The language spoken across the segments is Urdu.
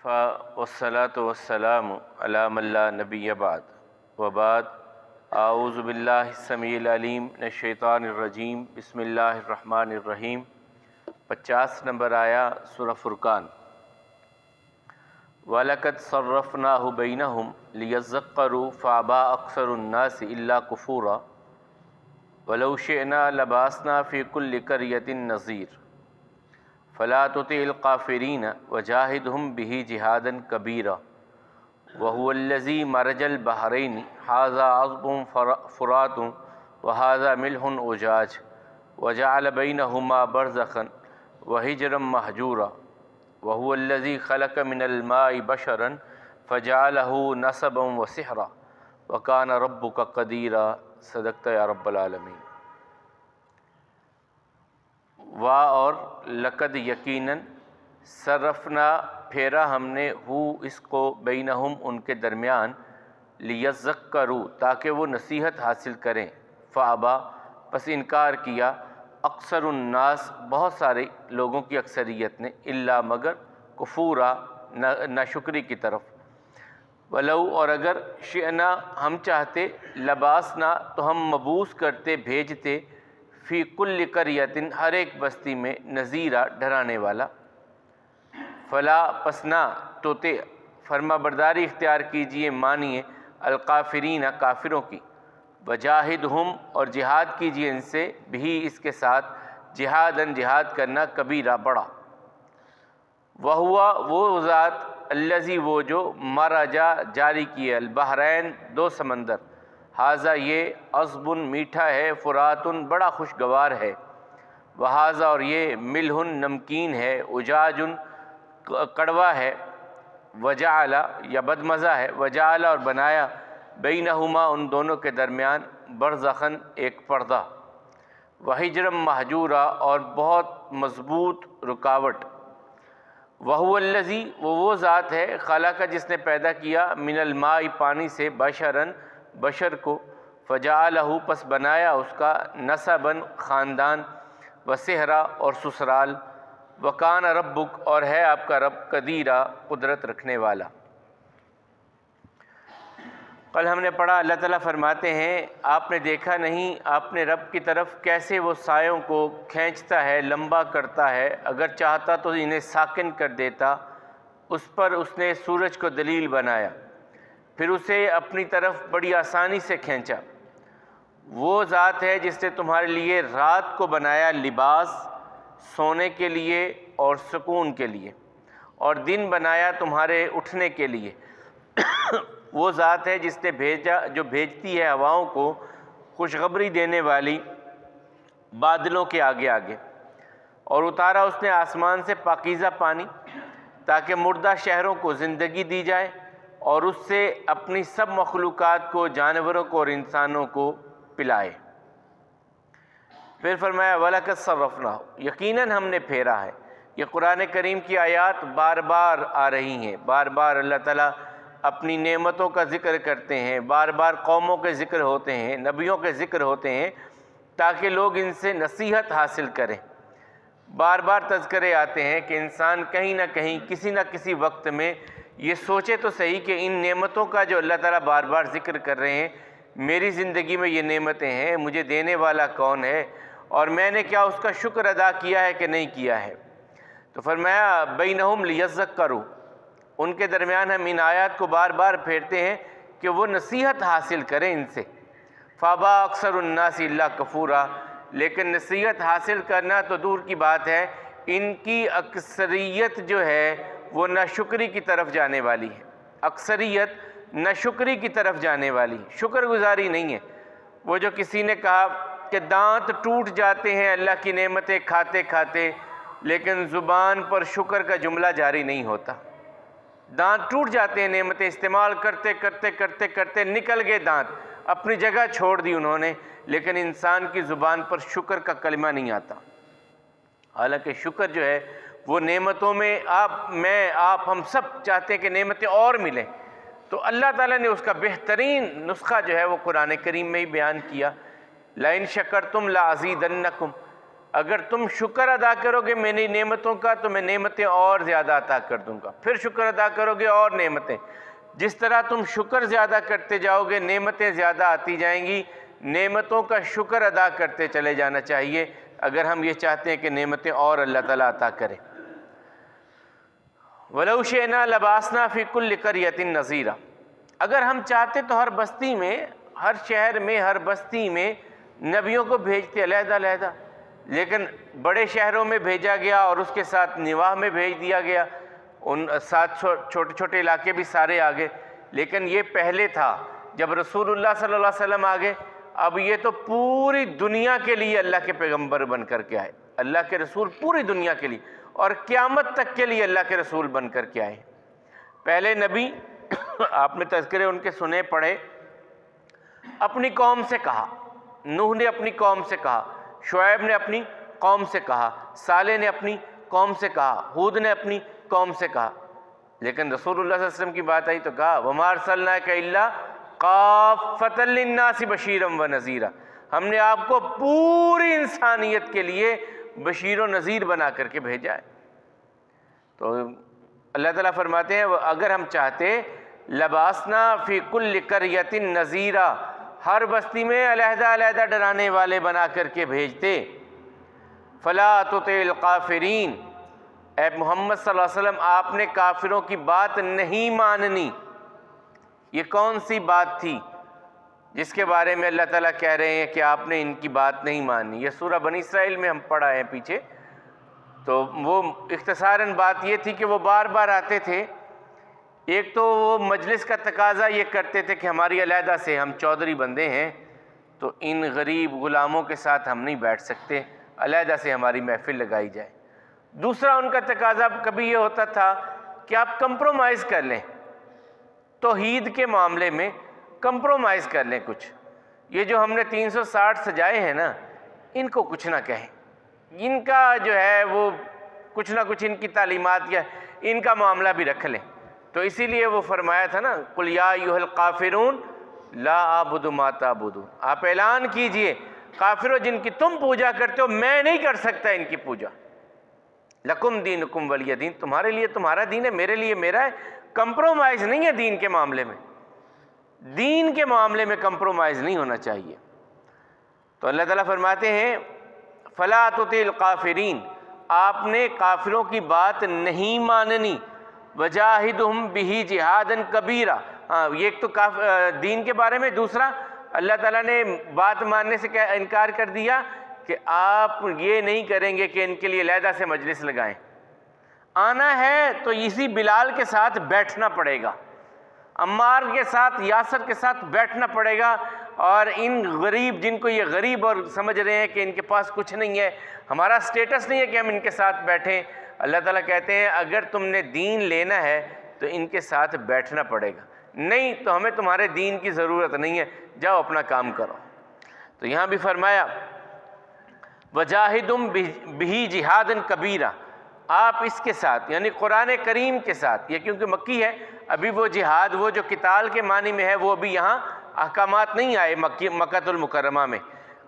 والصلاة والسلام على من لا نبی بعد وبعد اعوذ باللہ السمیع العلیم من الشیطان الرجیم بسم اللہ الرحمن الرحیم 50 نمبر آیا سورہ فرقان۔ وَلَقَدْ صَرَّفْنَاهُ بَيْنَهُمْ لِيَذَّكَّرُوا فَأَبَىٰ أَكْثَرُ النَّاسِ إِلَّا كُفُورًا وَلَوْ شِئْنَا لَبَعَثْنَا فِي كُلِّ قَرْيَةٍ نَذِيرًا فَلَا تُطِعِ الْكَافِرِينَ وَجَاهِدْهُمْ بِهِ جِهَادًا كَبِيرًا وَهُوَ الَّذِي مَرَجَ الْبَحْرَيْنِ هَٰذَا عَذْبٌ فُرَاتٌ وَهَٰذَا مِلْحٌ أُجَاجٌ وَجَعَلَ بَيْنَهُمَا بَرْزَخًا وَحِجْرًا مَّحْجُورًا وَهُوَ الَّذِي خَلَقَ مِنَ الْمَاءِ بَشَرًا فَجَعَلَهُ نَسَبًا وَسِحْرًا وَكَانَ رَبُّكَ قَدِيرًا۔ صدقت یا رب العالمین۔ اور لقد یقیناً صرفنا پھیرا ہم نے اس کو بینہم ان کے درمیان لیذکروا تاکہ وہ نصیحت حاصل کریں، فابا پس انکار کیا اکثر الناس بہت سارے لوگوں کی اکثریت نے، الا مگر کفورا ناشکری کی طرف، ولو اور اگر شئنا ہم چاہتے، لباسنا تو ہم مبعوث کرتے بھیجتے، فی کل قریۃ ہر ایک بستی میں، نذیرا ڈرانے والا، فلا پسنا توتے فرما برداری اختیار کیجئے مانیے، الکافرین کافروں کی، وجاہدہم اور جہاد کیجئے ان سے، بھی اس کے ساتھ، جہاداً جہاد کرنا، کبیرہ بڑا، وہوا وہ ذات، الذی وہ جو، مرجا جاری کیے، البحرین دو سمندر، ہاذا یہ، عذب میٹھا ہے، فرات بڑا خوشگوار ہے، وہذا اور یہ، ملح نمکین ہے، اجاج کڑوا ہے، وجعل یا بدمزہ ہے، وجعل اور بنایا، بینہما ان دونوں کے درمیان، برزخن ایک پردہ، وحجرا مہجورا اور بہت مضبوط رکاوٹ، وہو الذی وہ ذات ہے، خلق جس نے پیدا کیا، من الماء پانی سے، بشرن بشر کو، فجعلہ پس بنایا اس کا، نسباً خاندان، وسحرا اور سسرال، وکان ربک اور ہے آپ کا رب، قدیرا قدرت رکھنے والا۔ کل ہم نے پڑھا اللہ تعالیٰ فرماتے ہیں آپ نے دیکھا نہیں آپ نے رب کی طرف کیسے وہ سایوں کو کھینچتا ہے، لمبا کرتا ہے، اگر چاہتا تو انہیں ساکن کر دیتا، اس پر اس نے سورج کو دلیل بنایا، پھر اسے اپنی طرف بڑی آسانی سے کھینچا۔ وہ ذات ہے جس نے تمہارے لیے رات کو بنایا لباس، سونے کے لیے اور سکون کے لیے، اور دن بنایا تمہارے اٹھنے کے لیے۔ وہ ذات ہے جس نے جو بھیجتی ہے ہواؤں کو خوشخبری دینے والی بادلوں کے آگے آگے، اور اتارا اس نے آسمان سے پاکیزہ پانی تاکہ مردہ شہروں کو زندگی دی جائے، اور اس سے اپنی سب مخلوقات کو، جانوروں کو اور انسانوں کو پلائے۔ پھر فرمایا وَلَقَدْ صَرَّفْنَاهُ یقیناً ہم نے پھیرا ہے۔ یہ قرآن کریم کی آیات بار بار آ رہی ہیں، بار بار اللہ تعالیٰ اپنی نعمتوں کا ذکر کرتے ہیں، بار بار قوموں کے ذکر ہوتے ہیں، نبیوں کے ذکر ہوتے ہیں، تاکہ لوگ ان سے نصیحت حاصل کریں۔ بار بار تذکرے آتے ہیں کہ انسان کہیں نہ کہیں، کسی نہ کسی وقت میں یہ سوچے تو صحیح کہ ان نعمتوں کا جو اللہ تعالیٰ بار بار ذکر کر رہے ہیں، میری زندگی میں یہ نعمتیں ہیں، مجھے دینے والا کون ہے، اور میں نے کیا اس کا شکر ادا کیا ہے کہ نہیں کیا ہے۔ تو فرمایا بینہم لیذکروا، ان کے درمیان ہم ان آیات کو بار بار پھیرتے ہیں کہ وہ نصیحت حاصل کریں ان سے۔ فابا اکثر الناس الا کفورا، لیکن نصیحت حاصل کرنا تو دور کی بات ہے، ان کی اکثریت جو ہے وہ ناشکری کی طرف جانے والی ہے، اکثریت ناشکری کی طرف جانے والی ہے، شکر گزاری نہیں ہے۔ وہ جو کسی نے کہا کہ دانت ٹوٹ جاتے ہیں اللہ کی نعمتیں کھاتے کھاتے، لیکن زبان پر شکر کا جملہ جاری نہیں ہوتا۔ دانت ٹوٹ جاتے ہیں، نعمتیں استعمال کرتے کرتے کرتے کرتے نکل گئے دانت، اپنی جگہ چھوڑ دی انہوں نے، لیکن انسان کی زبان پر شکر کا کلمہ نہیں آتا۔ حالانکہ شکر جو ہے وہ نعمتوں میں آپ ہم سب چاہتے ہیں کہ نعمتیں اور ملیں، تو اللہ تعالیٰ نے اس کا بہترین نسخہ جو ہے وہ قرآن کریم میں ہی بیان کیا، لَإِن شَكَرْتُمْ لَأَزِيدَنَّكُمْ، اگر تم شکر ادا کرو گے میری نعمتوں کا تو میں نعمتیں اور زیادہ عطا کر دوں گا، پھر شکر ادا کرو گے اور نعمتیں، جس طرح تم شکر زیادہ کرتے جاؤ گے نعمتیں زیادہ آتی جائیں گی، نعمتوں کا شکر ادا کرتے چلے جانا چاہیے اگر ہم یہ چاہتے ہیں کہ نعمتیں اور اللہ تعالیٰ عطا کرے۔ وَلَوْ شِئْنَا لَبَعَثْنَا فِي كُلِّ قَرْيَةٍ نَذِيرًا، اگر ہم چاہتے تو ہر بستی میں، ہر شہر میں، ہر بستی میں نبیوں کو بھیجتے علیحدہ علیحدہ، لیکن بڑے شہروں میں بھیجا گیا اور اس کے ساتھ نواح میں بھیج دیا گیا، ان ساتھ چھوٹے چھوٹے علاقے بھی سارے آگے، لیکن یہ پہلے تھا جب رسول اللہ صلی اللہ علیہ وسلم آگے، اب یہ تو پوری دنیا کے لیے اللہ کے پیغمبر بن کر کے آئے، اللہ کے رسول پوری دنیا کے لیے اور قیامت تک کے لیے اللہ کے رسول بن کر کے آئے۔ پہلے نبی آپ نے تذکرے ان کے سنے پڑھے، اپنی قوم سے کہا، نوح نے اپنی قوم سے کہا، شعیب نے اپنی قوم سے کہا، صالح نے اپنی قوم سے کہا، ہود نے اپنی قوم سے کہا، لیکن رسول اللہ صلی اللہ علیہ وسلم کی بات آئی تو کہا وَمَا أَرْسَلْنَاكَ إِلَّا کافۃ للناس بشیرا ونذیرا، ہم نے آپ کو پوری انسانیت کے لیے بشیر و نذیر بنا کر کے بھیجا ہے۔ تو اللہ تعالیٰ فرماتے ہیں اگر ہم چاہتے لباسنا فی کل قریۃ نذیرا، ہر بستی میں علیحدہ علیحدہ ڈرانے والے بنا کر کے بھیجتے، فلا تطع الکافرین، اے محمد صلی اللہ علیہ وسلم آپ نے کافروں کی بات نہیں ماننی۔ یہ کون سی بات تھی جس کے بارے میں اللہ تعالیٰ کہہ رہے ہیں کہ آپ نے ان کی بات نہیں مانی؟ یہ سورہ بنی اسرائیل میں ہم پڑھا ہے پیچھے، تو وہ اختصاراً بات یہ تھی کہ وہ بار بار آتے تھے، ایک تو وہ مجلس کا تقاضا یہ کرتے تھے کہ ہماری علیحدہ سے، ہم چودھری بندے ہیں تو ان غریب غلاموں کے ساتھ ہم نہیں بیٹھ سکتے، علیحدہ سے ہماری محفل لگائی جائے۔ دوسرا ان کا تقاضا کبھی یہ ہوتا تھا کہ آپ کمپرومائز کر لیں، توحید کے معاملے میں کمپرومائز کر لیں کچھ، یہ جو ہم نے 360 سجائے ہیں نا ان کو کچھ نہ کہیں، ان کا جو ہے وہ کچھ نہ کچھ ان کی تعلیمات یا ان کا معاملہ بھی رکھ لیں۔ تو اسی لیے وہ فرمایا تھا نا قُلْ يَا أَيُّهَا الْقَافِرُونَ لَا أَعْبُدُ مَا تَعْبُدُونَ، آپ اعلان کیجئے کافروں جن کی تم پوجا کرتے ہو میں نہیں کر سکتا ان کی پوجا، لَكُمْ دِينُكُمْ وَلِيَ دِين، تمہارے لیے تمہارا دین ہے میرے لیے میرا ہے، کمپرومائز نہیں ہے دین کے معاملے میں، دین کے معاملے میں کمپرومائز نہیں ہونا چاہیے۔ تو اللہ تعالیٰ فرماتے ہیں فلا تطع الکافرین، آپ نے کافروں کی بات نہیں ماننی، وجاہدہم بہ جہادا کبیرا، یہ ایک تو دین کے بارے میں، دوسرا اللہ تعالیٰ نے بات ماننے سے انکار کر دیا کہ آپ یہ نہیں کریں گے کہ ان کے لیے علیحدہ سے مجلس لگائیں، آنا ہے تو اسی بلال کے ساتھ بیٹھنا پڑے گا، عمار کے ساتھ، یاسر کے ساتھ بیٹھنا پڑے گا، اور ان غریب جن کو یہ غریب اور سمجھ رہے ہیں کہ ان کے پاس کچھ نہیں ہے، ہمارا سٹیٹس نہیں ہے کہ ہم ان کے ساتھ بیٹھیں، اللہ تعالیٰ کہتے ہیں اگر تم نے دین لینا ہے تو ان کے ساتھ بیٹھنا پڑے گا، نہیں تو ہمیں تمہارے دین کی ضرورت نہیں ہے، جاؤ اپنا کام کرو۔ تو یہاں بھی فرمایا وجاہدہم بہ جہادا کبیرا، آپ اس کے ساتھ یعنی قرآن کریم کے ساتھ، یہ کیونکہ مکی ہے ابھی وہ جہاد، وہ جو قتال کے معنی میں ہے وہ ابھی یہاں احکامات نہیں آئے مکہ المکرمہ میں،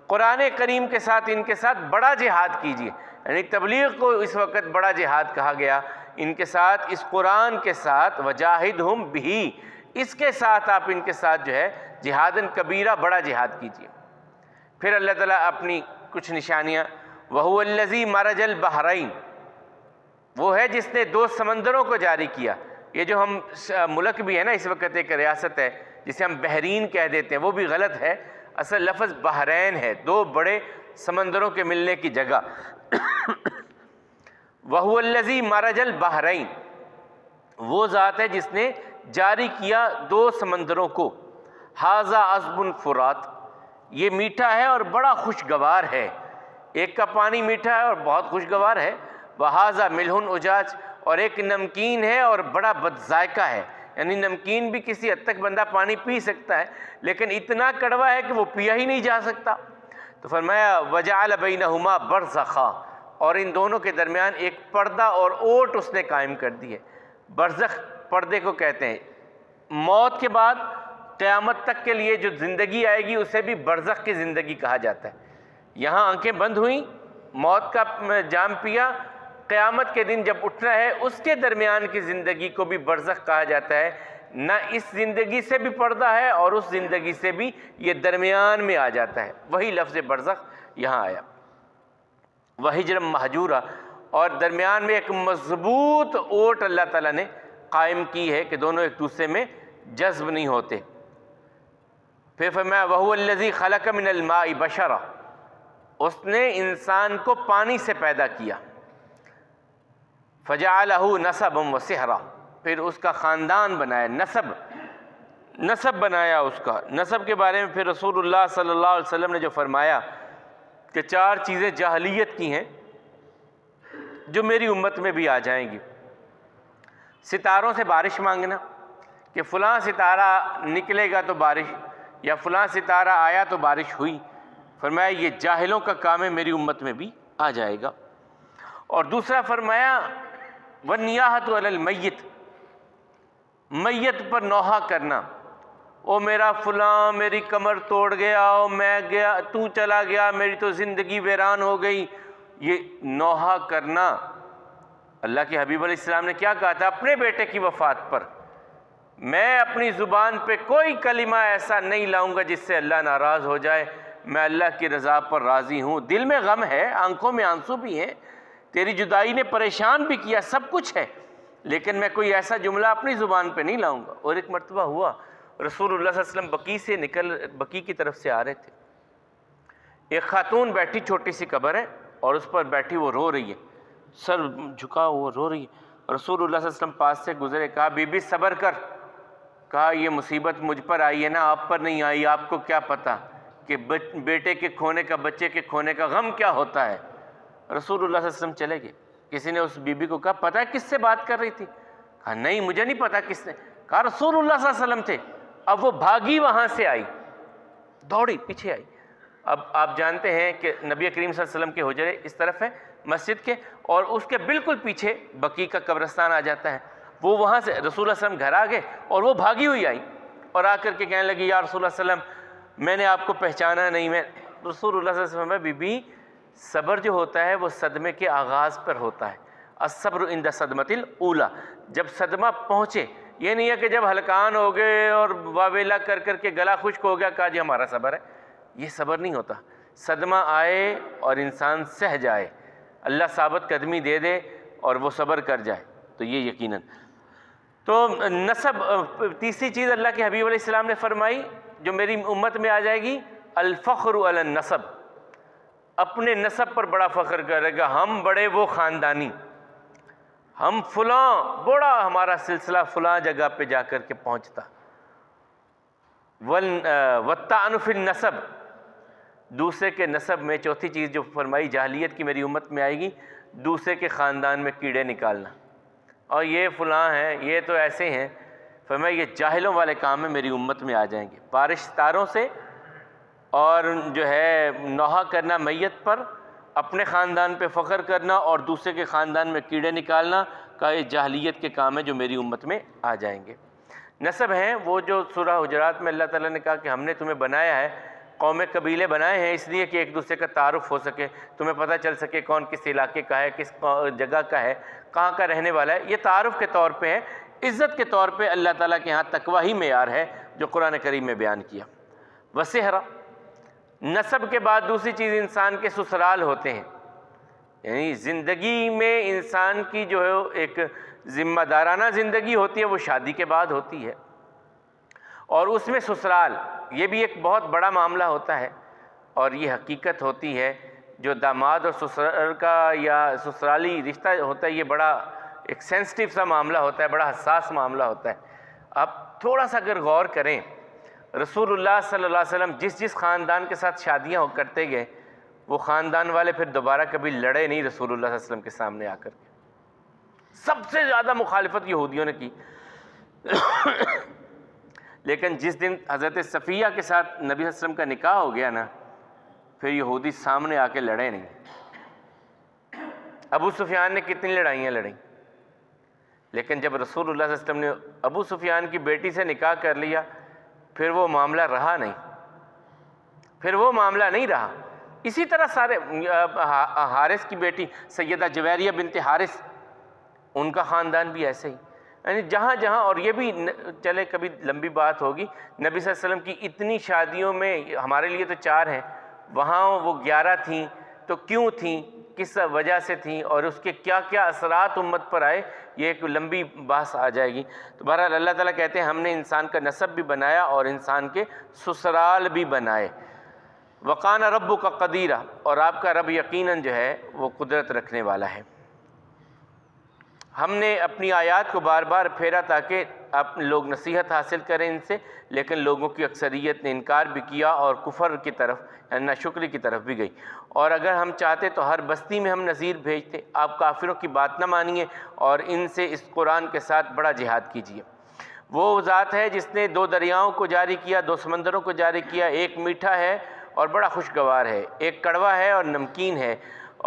قرآن کریم کے ساتھ ان کے ساتھ بڑا جہاد کیجیے، یعنی تبلیغ کو اس وقت بڑا جہاد کہا گیا، ان کے ساتھ اس قرآن کے ساتھ وجاہدہم بہ، اس کے ساتھ آپ ان کے ساتھ جو ہے جہادن کبیرہ بڑا جہاد کیجیے۔ پھر اللہ تعالیٰ اپنی کچھ نشانیاں، وَهُوَ الَّذِي مَرَجَ الْبَحْرَيْنِ، وہ ہے جس نے دو سمندروں کو جاری کیا، یہ جو ہم ملک بھی ہے نا اس وقت ایک ریاست ہے جسے ہم بحرین کہہ دیتے ہیں، وہ بھی غلط ہے، اصل لفظ بحرین ہے، دو بڑے سمندروں کے ملنے کی جگہ۔ وَهُوَ الَّذِي مَرَجَ الْبَحْرَيْنِ، وہ ذات ہے جس نے جاری کیا دو سمندروں کو، هَذَا عَذْبٌ فُرَاتٌ، یہ میٹھا ہے اور بڑا خوشگوار ہے، ایک کا پانی میٹھا ہے اور بہت خوشگوار ہے، وَهَذَا مِلْحٌ اُجَاجٌ، اور ایک نمکین ہے اور بڑا بد ذائقہ ہے، یعنی نمکین بھی کسی حد تک بندہ پانی پی سکتا ہے لیکن اتنا کڑوا ہے کہ وہ پیا ہی نہیں جا سکتا۔ تو فرمایا وَجَعَلَ بَيْنَهُمَا بَرْزَخًا، اور ان دونوں کے درمیان ایک پردہ اور اوٹ اس نے قائم کر دی ہے، برزخ پردے کو کہتے ہیں، موت کے بعد قیامت تک کے لیے جو زندگی آئے گی اسے بھی برزخ کی زندگی کہا جاتا ہے، یہاں آنکھیں بند ہوئیں موت کا جام پیا، قیامت کے دن جب اٹھنا ہے اس کے درمیان کی زندگی کو بھی برزخ کہا جاتا ہے۔ نہ اس زندگی سے بھی پردہ ہے اور اس زندگی سے بھی، یہ درمیان میں آ جاتا ہے، وہی لفظ برزخ یہاں آیا۔ وحجرم محجورا، اور درمیان میں ایک مضبوط اوٹ اللہ تعالیٰ نے قائم کی ہے کہ دونوں ایک دوسرے میں جذب نہیں ہوتے۔ پھر فرمایا وَهُوَ الَّذِي خَلَقَ مِنَ الْمَاءِ بَشَرًا، اس نے انسان کو پانی سے پیدا کیا۔ فَجَعَلَهُ نَسَبًا وَسِحْرًا، پھر اس کا خاندان بنایا، نسب بنایا اس کا۔ نسب کے بارے میں پھر رسول اللہ صلی اللہ علیہ وسلم نے جو فرمایا کہ 4 چیزیں جاہلیت کی ہیں جو میری امت میں بھی آ جائیں گی۔ ستاروں سے بارش مانگنا کہ فلاں ستارہ نکلے گا تو بارش، یا فلاں ستارہ آیا تو بارش ہوئی، فرمایا یہ جاہلوں کا کام ہے، میری امت میں بھی آ جائے گا۔ اور دوسرا فرمایا وَالنِّيَاحَةُ عَلَى الْمَيِّتِ، میت پر نوحہ کرنا، او میرا فلاں میری کمر توڑ گیا، او میں گیا، تو چلا گیا، میری تو زندگی ویران ہو گئی، یہ نوحہ کرنا۔ اللہ کے حبیب علیہ السلام نے کیا کہا تھا اپنے بیٹے کی وفات پر؟ میں اپنی زبان پہ کوئی کلمہ ایسا نہیں لاؤں گا جس سے اللہ ناراض ہو جائے، میں اللہ کی رضا پر راضی ہوں۔ دل میں غم ہے، آنکھوں میں آنسو بھی ہیں، تیری جدائی نے پریشان بھی کیا، سب کچھ ہے، لیکن میں کوئی ایسا جملہ اپنی زبان پہ نہیں لاؤں گا۔ اور ایک مرتبہ ہوا، رسول اللہ صلی اللہ علیہ وسلم بقی کی طرف سے آ رہے تھے، ایک خاتون بیٹھی، چھوٹی سی قبر ہے اور اس پر بیٹھی وہ رو رہی ہے، سر جھکا وہ رو رہی ہے۔ رسول اللہ صلی اللہ علیہ وسلم پاس سے گزرے، کہا بی بی صبر کر، کہا یہ مصیبت مجھ پر آئی ہے نا، آپ پر نہیں آئی، آپ کو کیا پتہ کہ بیٹے کے کھونے کا، بچے کے کھونے کا غم کیا ہوتا ہے۔ رسول اللہ صلی اللہ علیہ وسلم چلے گئے۔ کسی نے اس بی بی کو کہا پتہ ہے کس سے بات کر رہی تھی؟ کہا نہیں مجھے نہیں پتا کس نے۔ کہا رسول اللہ صلی اللہ علیہ وسلم تھے۔ اب وہ بھاگی وہاں سے آئی، دوڑی پیچھے آئی۔ اب آپ جانتے ہیں کہ نبی کریم صلی اللہ علیہ وسلم کے حجرے اس طرف ہیں مسجد کے، اور اس کے بالکل پیچھے بقیع کا قبرستان آ جاتا ہے۔ وہ وہاں سے رسول اللہ صلی اللہ علیہ وسلم گھر آ گئے اور وہ بھاگی ہوئی آئی اور آ کر کے کہنے لگی یا رسول اللہ صلی اللہ علیہ وسلم میں نے آپ کو پہچانا نہیں۔ میں رسول اللہ صلی اللہ علیہ وسلم بی بی صبر جو ہوتا ہے وہ صدمے کے آغاز پر ہوتا ہے، الصبر عند صدمۃ الاولی، جب صدمہ پہنچے، یہ نہیں ہے کہ جب ہلکان ہو گئے اور واویلا کر کر کے گلا خشک ہو گیا کہا جی ہمارا صبر ہے، یہ صبر نہیں ہوتا۔ صدمہ آئے اور انسان سہ جائے، اللہ ثابت قدمی دے دے اور وہ صبر کر جائے، تو یہ یقیناً۔ تو نسب، تیسری چیز اللہ کے حبیب علیہ السلام نے فرمائی جو میری امت میں آ جائے گی، الفخر علی النسب، اپنے نسب پر بڑا فخر کرے گا، ہم بڑے وہ خاندانی، ہم فلاں، بڑا ہمارا سلسلہ فلاں جگہ پہ جا کر کے پہنچتا۔ والطعن فی النسب، دوسرے کے نسب میں چوتھی چیز جو فرمائی جاہلیت کی میری امت میں آئے گی، دوسرے کے خاندان میں کیڑے نکالنا، اور یہ فلاں ہیں، یہ تو ایسے ہیں، فرمایا یہ جاہلوں والے کام میں میری امت میں آ جائیں گے۔ بارش ستاروں سے اور جو ہے نوحہ کرنا میت پر، اپنے خاندان پہ فخر کرنا اور دوسرے کے خاندان میں کیڑے نکالنا کا یہ جاہلیت کے کام ہے جو میری امت میں آ جائیں گے۔ نسب ہیں وہ جو سورہ حجرات میں اللہ تعالیٰ نے کہا کہ ہم نے تمہیں بنایا ہے، قوم قبیلے بنائے ہیں اس لیے کہ ایک دوسرے کا تعارف ہو سکے، تمہیں پتہ چل سکے کون کس علاقے کا ہے، کس جگہ کا ہے، کہاں کا رہنے والا ہے، یہ تعارف کے طور پہ ہے، عزت کے طور پہ اللہ تعالیٰ کے ہاں تقویٰ ہی معیار ہے جو قرآن کریم میں بیان کیا۔ وسحرا، نسب کے بعد دوسری چیز انسان کے سسرال ہوتے ہیں، یعنی زندگی میں انسان کی جو ہے ایک ذمہ دارانہ زندگی ہوتی ہے وہ شادی کے بعد ہوتی ہے، اور اس میں سسرال یہ بھی ایک بہت بڑا معاملہ ہوتا ہے، اور یہ حقیقت ہوتی ہے جو داماد اور سسرال کا یا سسرالی رشتہ ہوتا ہے، یہ بڑا ایک سینسٹیو سا معاملہ ہوتا ہے، بڑا حساس معاملہ ہوتا ہے۔ آپ تھوڑا سا اگر غور کریں، رسول اللہ صلی اللہ علیہ وسلم جس خاندان کے ساتھ شادیاں کرتے گئے وہ خاندان والے پھر دوبارہ کبھی لڑے نہیں رسول اللہ صلی اللہ علیہ وسلم کے سامنے آ کر کے۔ سب سے زیادہ مخالفت یہودیوں نے کی، لیکن جس دن حضرت صفیہ کے ساتھ نبی صلی اللہ علیہ وسلم کا نکاح ہو گیا نا، پھر یہودی سامنے آ کے لڑے نہیں۔ ابو سفیان نے کتنی لڑائیاں لڑیں، لیکن جب رسول اللہ صلی اللہ علیہ وسلم نے ابو سفیان کی بیٹی سے نکاح کر لیا، پھر وہ معاملہ رہا نہیں، پھر وہ معاملہ نہیں رہا۔ اسی طرح سارے حارث کی بیٹی سیدہ جویریہ بنت حارث، ان کا خاندان بھی ایسے ہی، یعنی جہاں جہاں، اور یہ بھی چلے کبھی لمبی بات ہوگی، نبی صلی اللہ علیہ وسلم کی اتنی شادیوں میں، ہمارے لیے تو 4 ہیں، وہاں وہ 11 تھیں، تو کیوں تھیں، کس وجہ سے تھیں، اور اس کے کیا کیا اثرات امت پر آئے، یہ ایک لمبی بحث آ جائے گی۔ تو بہرحال اللہ تعالیٰ کہتے ہیں ہم نے انسان کا نسب بھی بنایا اور انسان کے سسرال بھی بنائے۔ وَقَانَ رَبُّكَ قَدِيرًا، اور آپ کا رب یقیناً جو ہے وہ قدرت رکھنے والا ہے۔ ہم نے اپنی آیات کو بار بار پھیرا تاکہ لوگ نصیحت حاصل کریں ان سے، لیکن لوگوں کی اکثریت نے انکار بھی کیا اور کفر کی طرف، یعنی ناشکری کی طرف بھی گئی۔ اور اگر ہم چاہتے تو ہر بستی میں ہم نذیر بھیجتے۔ آپ کافروں کی بات نہ مانیے اور ان سے اس قرآن کے ساتھ بڑا جہاد کیجیے۔ وہ ذات ہے جس نے 2 دریاؤں کو جاری کیا، 2 سمندروں کو جاری کیا، ایک میٹھا ہے اور بڑا خوشگوار ہے، ایک کڑوا ہے اور نمکین ہے،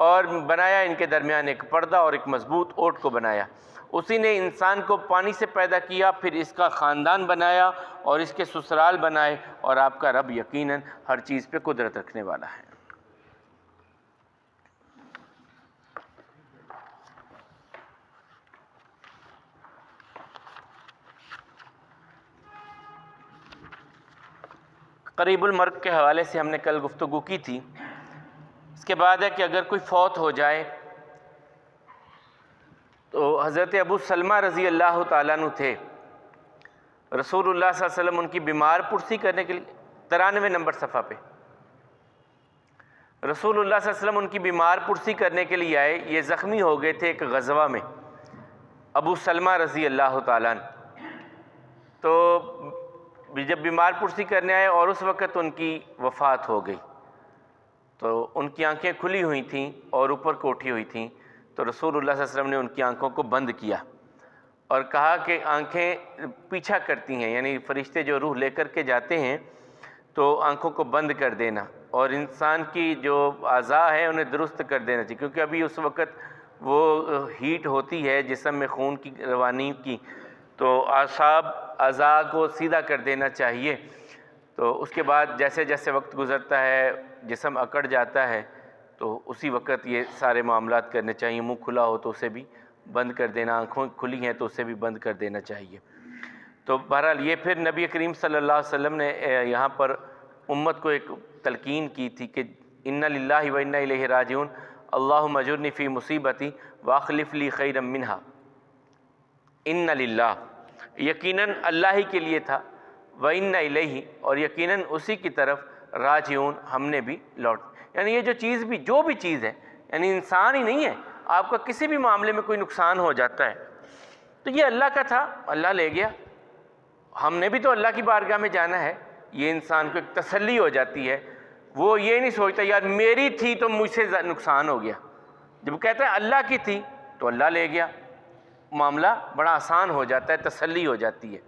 اور بنایا ان کے درمیان ایک پردہ اور ایک مضبوط اوٹ کو بنایا۔ اسی نے انسان کو پانی سے پیدا کیا، پھر اس کا خاندان بنایا اور اس کے سسرال بنائے، اور آپ کا رب یقیناً ہر چیز پہ قدرت رکھنے والا ہے۔ قریب المرگ کے حوالے سے ہم نے کل گفتگو کی تھی۔ اس کے بعد ہے کہ اگر کوئی فوت ہو جائے تو حضرت ابو سلمہ رضی اللہ تعالیٰ عنہ تھے، رسول اللہ صلی اللہ علیہ وسلم ان کی بیمار پرسی کرنے کے لیے 93 نمبر صفحہ پہ رسول اللہ صلی اللہ علیہ وسلم ان کی بیمار پرسی کرنے کے لیے آئے۔ یہ زخمی ہو گئے تھے ایک غزوہ میں، ابو سلمہ رضی اللہ تعالیٰ عنہ۔ تو جب بیمار پرسی کرنے آئے اور اس وقت ان کی وفات ہو گئی، تو ان کی آنکھیں کھلی ہوئی تھیں اور اوپر کو اٹھی ہوئی تھیں، تو رسول اللہ صلی اللہ علیہ وسلم نے ان کی آنکھوں کو بند کیا اور کہا کہ آنکھیں پیچھا کرتی ہیں، یعنی فرشتے جو روح لے کر کے جاتے ہیں تو آنکھوں کو بند کر دینا، اور انسان کی جو اعضاء ہیں انہیں درست کر دینا چاہیے، کیونکہ ابھی اس وقت وہ ہیٹ ہوتی ہے جسم میں خون کی روانی کی، تو اعضاء کو سیدھا کر دینا چاہیے۔ تو اس کے بعد جیسے جیسے وقت گزرتا ہے جسم اکڑ جاتا ہے، تو اسی وقت یہ سارے معاملات کرنے چاہیے۔ منہ کھلا ہو تو اسے بھی بند کر دینا، آنکھوں کھلی ہیں تو اسے بھی بند کر دینا چاہیے۔ تو بہرحال یہ پھر نبی کریم صلی اللہ علیہ وسلم نے یہاں پر امت کو ایک تلقین کی تھی کہ انا للہ و انا الیہ راجعون، اللہم اجرنی فی مصیبتی واخلف لی خیرا منہا۔ ان للہ، یقیناً اللہ ہی کے لیے تھا، و انا الیہ، اور یقیناً اسی کی طرف، راجعون، ہم نے بھی لوٹ، یعنی یہ جو بھی چیز ہے، یعنی انسان ہی نہیں ہے، آپ کا کسی بھی معاملے میں کوئی نقصان ہو جاتا ہے تو یہ اللہ کا تھا، اللہ لے گیا، ہم نے بھی تو اللہ کی بارگاہ میں جانا ہے۔ یہ انسان کو ایک تسلی ہو جاتی ہے، وہ یہ نہیں سوچتا یار میری تھی تو مجھ سے نقصان ہو گیا، جب کہتا ہے اللہ کی تھی تو اللہ لے گیا، معاملہ بڑا آسان ہو جاتا ہے، تسلی ہو جاتی ہے۔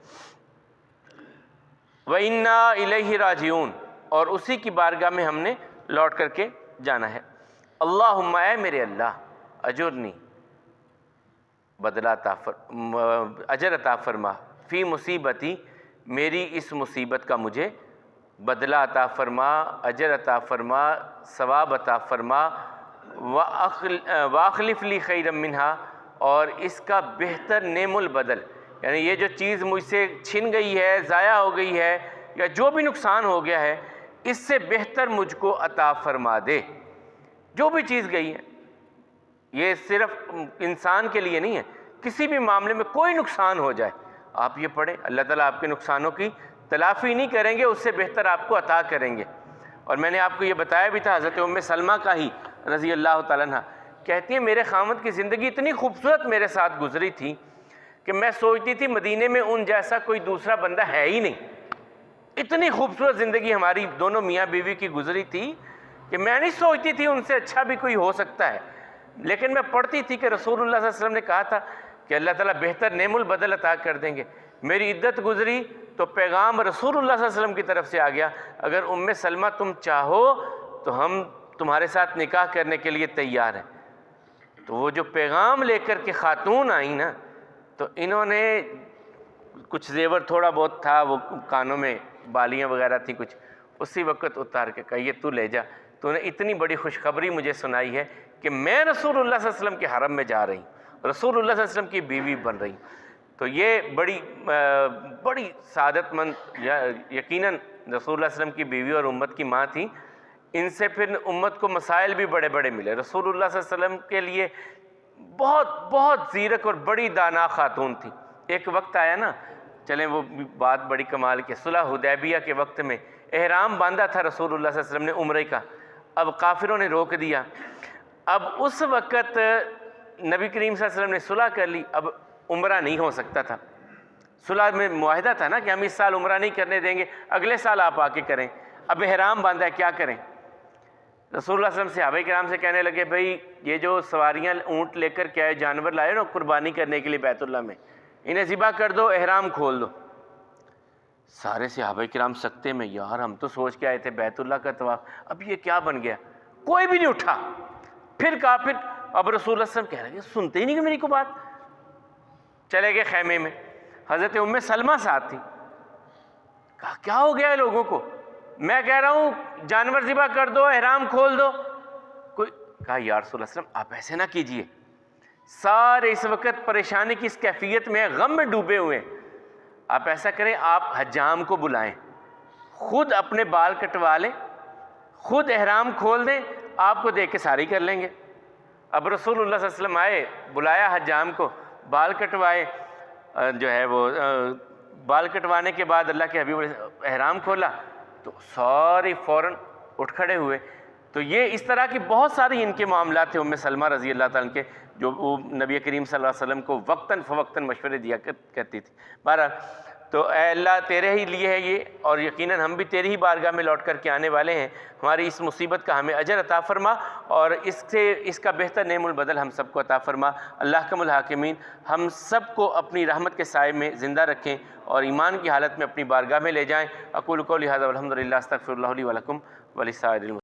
وَإِنَّا إِلَيْهِ رَاجِعُونَ، اور اسی کی بارگاہ میں ہم نے لوٹ کر کے جانا ہے۔ اللہم، اے میرے اللہ، اجرنی، بدلہ اجر عطا فرما، فی مصیبتی، میری اس مصیبت کا مجھے بدلہ عطا فرما، اجر عطا فرما، ثواب عطا فرما، واخلف لی خیرا منہا، اور اس کا بہتر نعم البدل، یعنی یہ جو چیز مجھ سے چھن گئی ہے، ضائع ہو گئی ہے، یا جو بھی نقصان ہو گیا ہے، اس سے بہتر مجھ کو عطا فرما دے۔ جو بھی چیز گئی ہے، یہ صرف انسان کے لیے نہیں ہے، کسی بھی معاملے میں کوئی نقصان ہو جائے، آپ یہ پڑھیں، اللہ تعالیٰ آپ کے نقصانوں کی تلافی نہیں کریں گے، اس سے بہتر آپ کو عطا کریں گے۔ اور میں نے آپ کو یہ بتایا بھی تھا، حضرت ام سلمہ کا ہی رضی اللہ تعالیٰ عنہ کہتی ہیں میرے خاوند کی زندگی اتنی خوبصورت میرے ساتھ گزری تھی کہ میں سوچتی تھی مدینے میں ان جیسا کوئی دوسرا بندہ ہے ہی نہیں، اتنی خوبصورت زندگی ہماری دونوں میاں بیوی کی گزری تھی کہ میں نہیں سوچتی تھی ان سے اچھا بھی کوئی ہو سکتا ہے، لیکن میں پڑھتی تھی کہ رسول اللہ صلی اللہ علیہ وسلم نے کہا تھا کہ اللہ تعالیٰ بہتر نعم البدل عطا کر دیں گے۔ میری عدت گزری تو پیغام رسول اللہ صلی اللہ علیہ وسلم کی طرف سے آ گیا، اگر ام سلمہ تم چاہو تو ہم تمہارے ساتھ نکاح کرنے کے لیے تیار ہیں۔ تو وہ جو پیغام لے کر کے خاتون آئیں نا، تو انہوں نے کچھ زیور تھوڑا بہت تھا، وہ کانوں میں بالیاں وغیرہ تھیں کچھ، اسی وقت اتار کے کہا یہ تو لے جا، تو انہیں اتنی بڑی خوشخبری مجھے سنائی ہے کہ میں رسول اللہ صلی اللہ علیہ وسلم کے حرم میں جا رہی ہوں، رسول اللہ صلی اللہ علیہ وسلم کی بیوی بن رہی ہوں۔ تو یہ بڑی سعادت مند، یقیناً رسول اللہ صلی اللہ علیہ وسلم کی بیوی اور امت کی ماں تھی، ان سے پھر امت کو مسائل بھی بڑے بڑے ملے۔ رسول اللہ صلی اللہ علیہ وسلم کے لیے بہت زیرک اور بڑی دانا خاتون تھی۔ ایک وقت آیا نا، چلیں وہ بات بڑی کمال کی، صلح حدیبیہ کے وقت میں احرام باندھا تھا رسول اللہ صلی اللہ علیہ وسلم نے عمرے کا، اب کافروں نے روک دیا۔ اب اس وقت نبی کریم صلی اللہ علیہ وسلم نے صلح کر لی، اب عمرہ نہیں ہو سکتا تھا۔ صلح میں معاہدہ تھا نا کہ ہم اس سال عمرہ نہیں کرنے دیں گے، اگلے سال آپ آ کے کریں۔ اب احرام باندھا ہے، کیا کریں؟ رسول اللہ صلی اللہ علیہ وسلم صحابہ کرام سے کہنے لگے، بھئی یہ جو سواریاں اونٹ لے کر کے آئے، جانور لائے نا قربانی کرنے کے لیے بیت اللہ میں، انہیں ذبح کر دو، احرام کھول دو۔ سارے صحابہ کرام سکتے میں، یار ہم تو سوچ کے آئے تھے بیت اللہ کا طواف، اب یہ کیا بن گیا؟ کوئی بھی نہیں اٹھا۔ پھر کہا، پھر اب رسول اللہ صلی اللہ علیہ وسلم کہہ رہے ہیں سنتے ہی نہیں کہ میری کو بات۔ چلے گئے خیمے میں، حضرت ام سلمہ ساتھ تھی۔ کہا کیا ہو گیا ہے لوگوں کو؟ میں کہہ رہا ہوں جانور ذبح کر دو، احرام کھول دو۔ کوئی کہا یا رسول اللہ صلی اللہ علیہ وسلم آپ ایسے نہ کیجئے، سارے اس وقت پریشانی کی اس کیفیت میں غم میں ڈوبے ہوئے ہیں، آپ ایسا کریں آپ حجام کو بلائیں، خود اپنے بال کٹوا لیں، خود احرام کھول دیں، آپ کو دیکھ کے ساری کر لیں گے۔ اب رسول اللہ صلی اللہ علیہ وسلم آئے، بلایا حجام کو، بال کٹوائے، جو ہے وہ بال کٹوانے کے بعد اللہ کے حبیب احرام کھولا تو سارے فوراً اٹھ کھڑے ہوئے۔ تو یہ اس طرح کی بہت ساری ان کے معاملات تھے ام سلمہ رضی اللہ تعالیٰ عنہ کے، جو وہ نبی کریم صلی اللہ علیہ وسلم کو وقتاً فوقتاً مشورے دیا کرتی تھی۔ بہرحال تو اے اللہ تیرے ہی لیے ہے یہ، اور یقیناً ہم بھی تیری ہی بارگاہ میں لوٹ کر کے آنے والے ہیں، ہماری اس مصیبت کا ہمیں اجر عطا فرما، اور اس کا بہتر نعم البدل ہم سب کو عطا فرما۔ اللہ احکم الحاکمین ہم سب کو اپنی رحمت کے سائے میں زندہ رکھیں اور ایمان کی حالت میں اپنی بارگاہ میں لے جائیں۔ اقول قولی ھذا والحمد للہ، استغفر اللہ لی ولکم ولسائر المسلمین۔